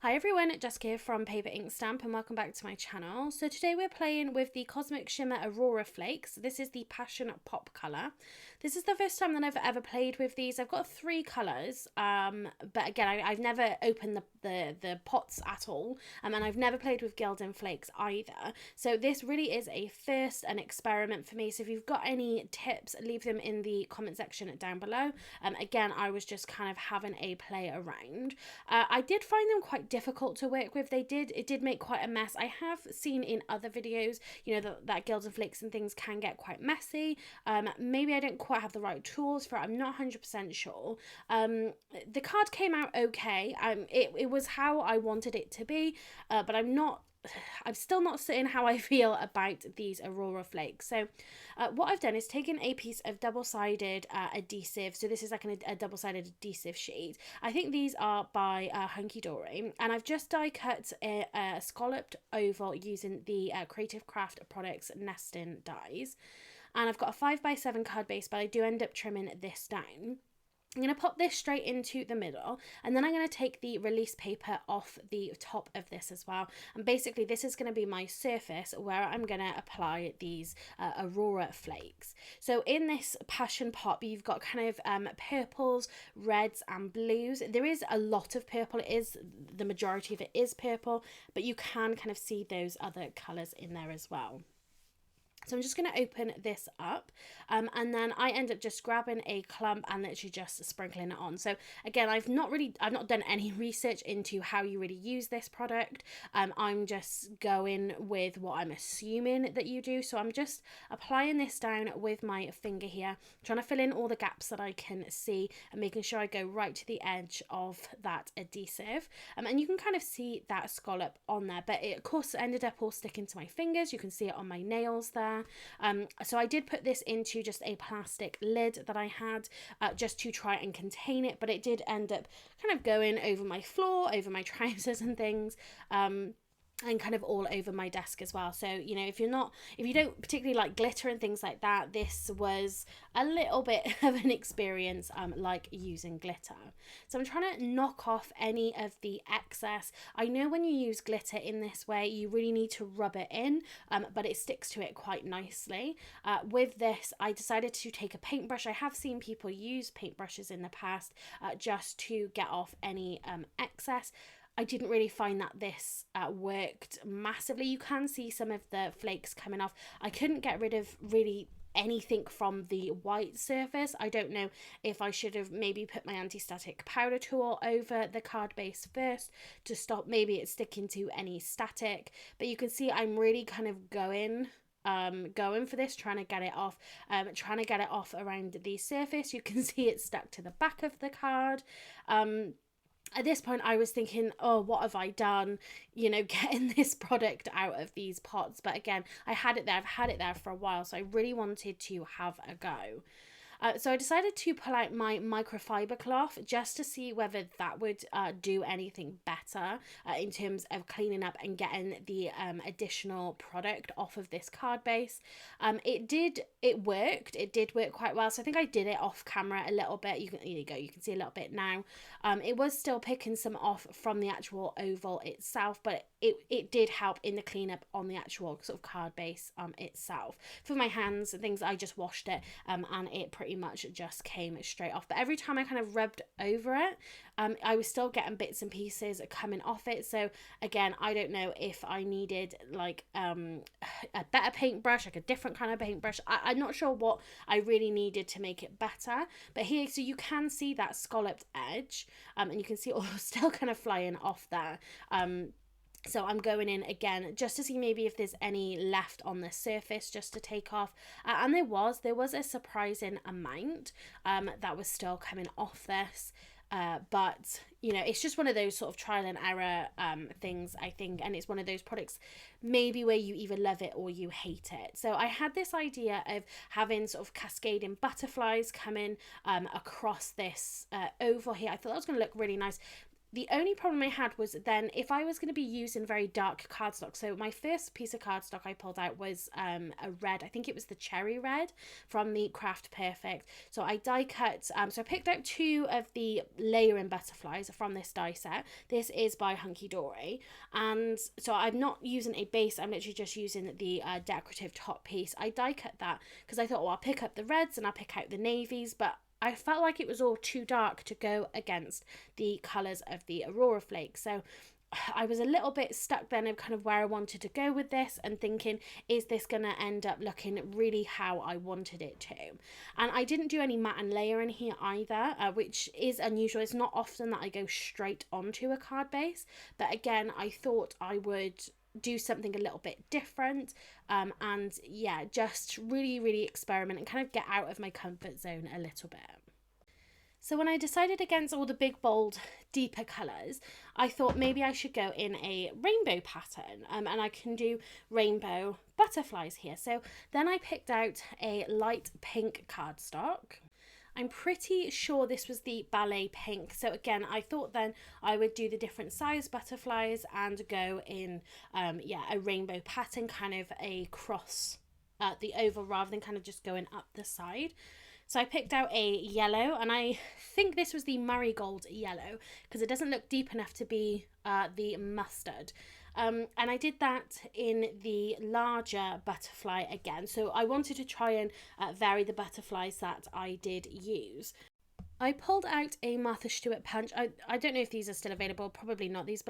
Hi everyone, Jessica here from Paper Ink Stamp and welcome back to my channel. So today we're playing with the Cosmic Shimmer Aurora Flakes. This is the Passion Pop colour. This is the first time that I've ever played with these. I've got three colours, but again I've never opened the pots at all, and I've never played with Gilding Flakes either. So this really is a first, an experiment for me. So if you've got any tips, leave them in the comment section down below. Again, I was just kind of having a play around. I did find them quite difficult to work with. It did make quite a mess. I have seen in other videos, you know, that Gilding Flakes and things can get quite messy. Maybe I don't quite have the right tools for it. I'm not 100% sure. The card came out okay. It was how I wanted it to be, but I'm still not certain how I feel about these Aurora Flakes. So what I've done is taken a piece of double-sided adhesive. So this is like a double-sided adhesive sheet. I think these are by Hunkydory. And I've just die cut a scalloped oval using the Creative Craft Products nesting dies. And I've got a 5x7 card base, but I do end up trimming this down. I'm going to pop this straight into the middle, and then I'm going to take the release paper off the top of this as well. And basically this is going to be my surface where I'm going to apply these Aurora Flakes. So in this Passion Pop, you've got kind of purples, reds and blues. There is a lot of purple. The majority of it is purple, but you can kind of see those other colours in there as well. So I'm just going to open this up, and then I end up just grabbing a clump and literally just sprinkling it on. So again, I've not done any research into how you really use this product. I'm just going with what I'm assuming that you do. So I'm just applying this down with my finger here, trying to fill in all the gaps that I can see and making sure I go right to the edge of that adhesive. And you can kind of see that scallop on there, but it of course ended up all sticking to my fingers. You can see it on my nails there. So I did put this into just a plastic lid that I had just to try and contain it, but it did end up kind of going over my floor, over my trousers and things. And kind of all over my desk as well. So, you know, if you don't particularly like glitter and things like that, this was a little bit of an experience like using glitter. So I'm trying to knock off any of the excess. I know when you use glitter in this way, you really need to rub it in, but it sticks to it quite nicely. With this, I decided to take a paintbrush. I have seen people use paintbrushes in the past just to get off any excess. I didn't really find that this worked massively. You can see some of the flakes coming off. I couldn't get rid of really anything from the white surface. I don't know if I should have maybe put my anti-static powder tool over the card base first to stop maybe it sticking to any static. But you can see I'm really kind of going for this, trying to get it off around the surface. You can see it stuck to the back of the card. At this point, I was thinking, oh, what have I done? You know, getting this product out of these pots. But again, I've had it there for a while, so I really wanted to have a go. So I decided to pull out my microfiber cloth just to see whether that would do anything better in terms of cleaning up and getting the additional product off of this card base. It worked. It did work quite well. So I think I did it off camera a little bit. Here you go. You can see a little bit now. It was still picking some off from the actual oval itself, but it did help in the cleanup on the actual sort of card base itself. For my hands and things, I just washed it and it pretty much just came straight off. But every time I kind of rubbed over it, I was still getting bits and pieces coming off it. So again, I don't know if I needed like a better paintbrush, like a different kind of paintbrush. I'm not sure what I really needed to make it better. But here, so you can see that scalloped edge, and you can see it all still kind of flying off there. So I'm going in again just to see maybe if there's any left on the surface just to take off. And there was a surprising amount that was still coming off this. But, you know, it's just one of those sort of trial and error things, I think. And it's one of those products maybe where you either love it or you hate it. So I had this idea of having sort of cascading butterflies coming across this oval here. I thought that was going to look really nice. The only problem I had was then if I was going to be using very dark cardstock. So my first piece of cardstock I pulled out was a red. I think it was the cherry red from the Craft Perfect. So I die cut. So I picked out 2 of the layering butterflies from this die set. This is by Hunkydory. And so I'm not using a base. I'm literally just using the decorative top piece. I die cut that because I thought, well, I'll pick up the reds and I'll pick out the navies. But I felt like it was all too dark to go against the colours of the Aurora Flakes. So I was a little bit stuck then of kind of where I wanted to go with this and thinking, is this going to end up looking really how I wanted it to? And I didn't do any matte and layering here either, which is unusual. It's not often that I go straight onto a card base. But again, I thought I would do something a little bit different, and yeah, just really experiment and kind of get out of my comfort zone a little bit. So when I decided against all the big, bold, deeper colours, I thought maybe I should go in a rainbow pattern, and I can do rainbow butterflies here. So then I picked out a light pink cardstock. I'm pretty sure this was the ballet pink. So again, I thought then I would do the different size butterflies and go in, a rainbow pattern, kind of a cross the oval rather than kind of just going up the side. So I picked out a yellow, and I think this was the Marigold yellow because it doesn't look deep enough to be the mustard. And I did that in the larger butterfly again. So I wanted to try and vary the butterflies that I did use. I pulled out a Martha Stewart punch. I don't know if these are still available. Probably not. This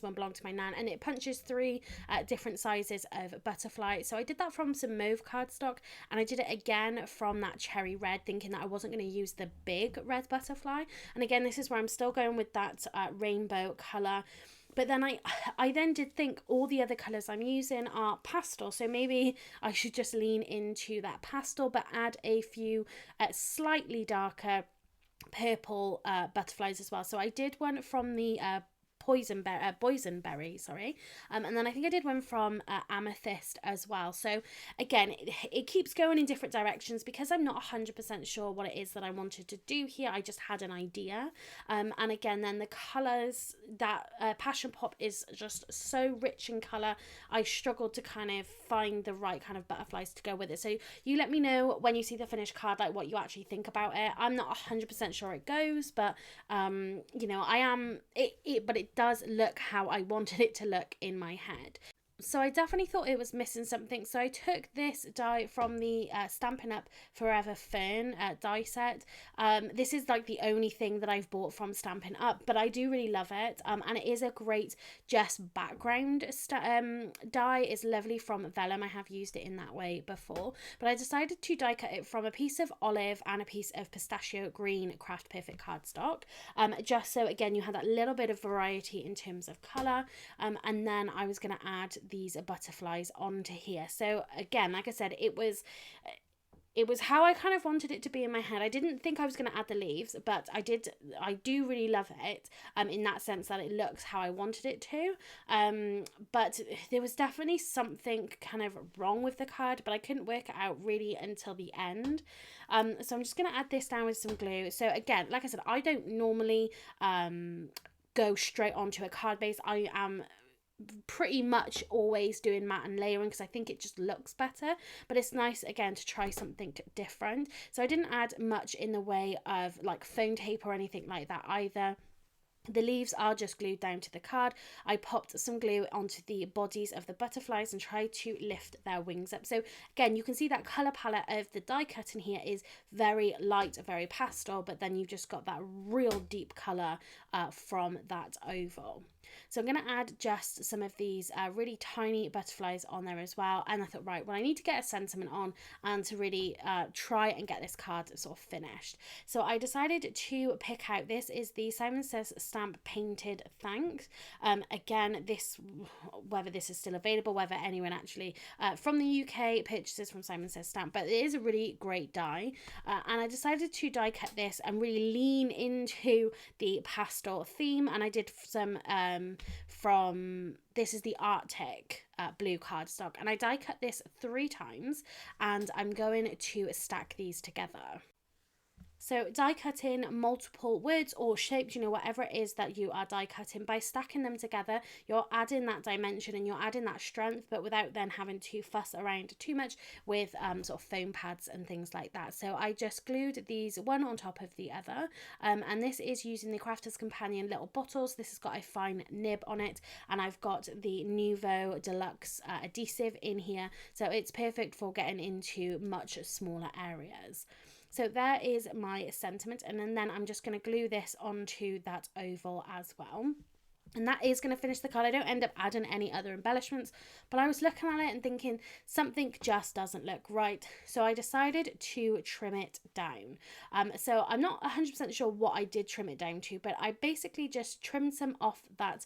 one belonged to my nan, and it punches 3 different sizes of butterfly. So I did that from some Mauve cardstock, and I did it again from that cherry red, thinking that I wasn't going to use the big red butterfly. And again, this is where I'm still going with that rainbow colour. But then I then did think all the other colours I'm using are pastel, so maybe I should just lean into that pastel but add a few slightly darker purple butterflies as well. So I did one from the Boysenberry, sorry, and then I think I did one from Amethyst as well. So again, it keeps going in different directions because I'm not 100% sure what it is that I wanted to do here. I just had an idea, and again, then the colours, that Passion Pop is just so rich in colour. I struggled to kind of find the right kind of butterflies to go with it. So you let me know when you see the finished card, like what you actually think about it. I'm not 100% sure it goes, but I am but it does look how I wanted it to look in my head. So I definitely thought it was missing something. So I took this die from the Stampin' Up! Forever Fern die set. This is like the only thing that I've bought from Stampin' Up!, but I do really love it. And it is a great just background die. It's lovely from vellum. I have used it in that way before. But I decided to die cut it from a piece of olive and a piece of pistachio green Craft Perfect cardstock. Just so, again, you have that little bit of variety in terms of colour. And then I was going to add these butterflies onto here. So again, like I said, it was how I kind of wanted it to be in my head. I didn't think I was going to add the leaves, but I do really love it in that sense that it looks how I wanted it to. But there was definitely something kind of wrong with the card, but I couldn't work it out really until the end. So I'm just going to add this down with some glue. So again, like I said, I don't normally go straight onto a card base. I am pretty much always doing matte and layering because I think it just looks better, but it's nice again to try something different. So I didn't add much in the way of like foam tape or anything like that either. The leaves are just glued down to the card. I popped some glue onto the bodies of the butterflies and tried to lift their wings up. So again, you can see that colour palette of the die cut in here is very light, very pastel, but then you've just got that real deep colour from that oval. So I'm going to add just some of these really tiny butterflies on there as well. And I thought, right, well, I need to get a sentiment on and to really try and get this card sort of finished. So I decided to pick out, this is the Simon Says Stamp Painted Thanks. Again, whether this is still available, whether anyone actually from the UK purchases from Simon Says Stamp, but it is a really great die. And I decided to die cut this and really lean into the pastel theme. And I did some this is the Arctic blue cardstock, and I die cut this 3 times, and I'm going to stack these together. So die cutting multiple words or shapes, you know, whatever it is that you are die cutting, by stacking them together, you're adding that dimension and you're adding that strength, but without then having to fuss around too much with sort of foam pads and things like that. So I just glued these one on top of the other, and this is using the Crafter's Companion little bottles. This has got a fine nib on it, and I've got the Nuvo Deluxe adhesive in here, so it's perfect for getting into much smaller areas. So there is my sentiment, and then I'm just going to glue this onto that oval as well. And that is going to finish the card. I don't end up adding any other embellishments, but I was looking at it and thinking something just doesn't look right. So I decided to trim it down. So I'm not 100% sure what I did trim it down to, but I basically just trimmed some off that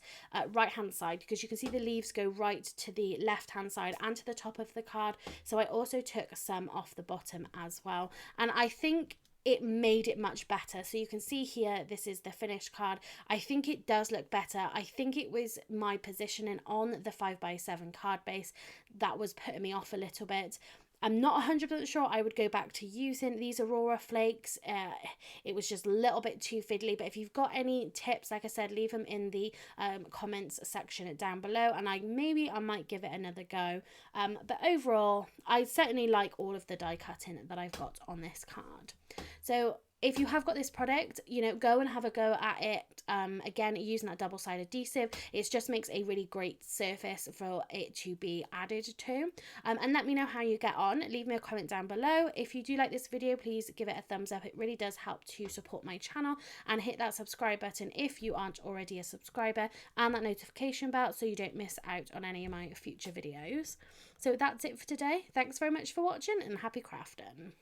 right hand side, because you can see the leaves go right to the left hand side and to the top of the card. So I also took some off the bottom as well. And I think it made it much better. So you can see here, this is the finished card. I think it does look better. I think it was my positioning on the 5x7 card base that was putting me off a little bit. I'm not 100% sure I would go back to using these Aurora Flakes. It was just a little bit too fiddly. But if you've got any tips, like I said, leave them in the comments section down below, and I might give it another go. But overall, I certainly like all of the die cutting that I've got on this card. So if you have got this product, you know, go and have a go at it. Again, using that double-sided adhesive, it just makes a really great surface for it to be added to. And let me know how you get on. Leave me a comment down below. If you do like this video, please give it a thumbs up. It really does help to support my channel, and hit that subscribe button if you aren't already a subscriber, and that notification bell so you don't miss out on any of my future videos. So that's it for today. Thanks very much for watching, and happy crafting.